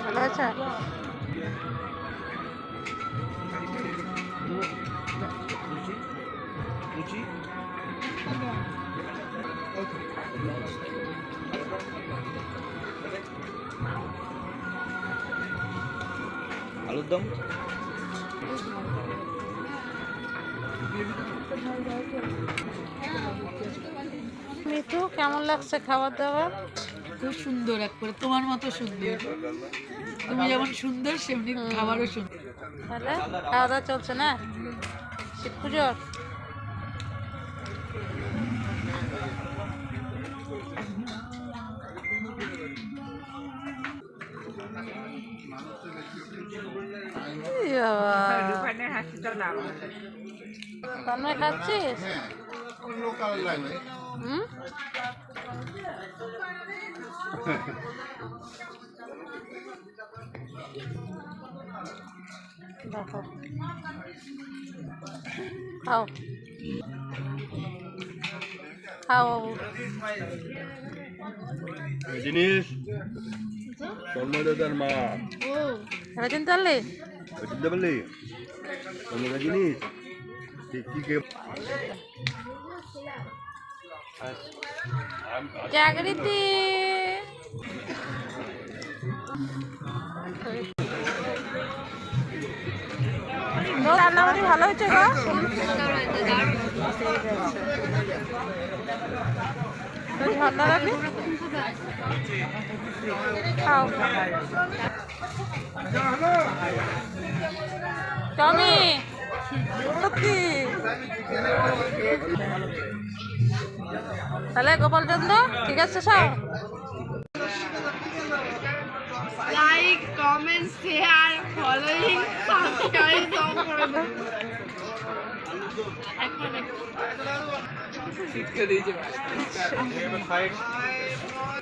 ভালো আছে। আলুর দম মিঠু, কেমন লাগছে খাবার দাবার? খুব সুন্দর, একবারে তোমার মতো সুন্দর। তুমি যেমন সুন্দর সেমনি খাবারও সুন্দর। তাহলে খাওয়া দাওয়া চলছে না শিব পুজোর? তন্ময় খাচ্ছিস? হুম, দেখো খাও খাও বাবু। জিনিস তন্ময় দাদার মা এটা চিনতে পারলি? চিনতে পারলি তন্ময় জিনিস ঠিক জাগৃতি রান্নাবাড়ি ভালো হয়েছে গো। ঠান্ডা রাখি খাও। টমি তাহলে গোপালচন্দ্র ঠিক আছে সব। Like, comment, share, following, subscribe সব করে দাও।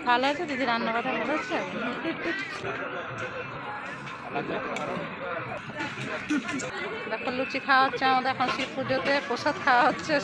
ভালো আছে দিদি, রান্না কথা ভালো হচ্ছে। দেখো লুচি খাওয়া হচ্ছে আমাদের এখন শিব পুজোতে, প্রসাদ খাওয়া হচ্ছে।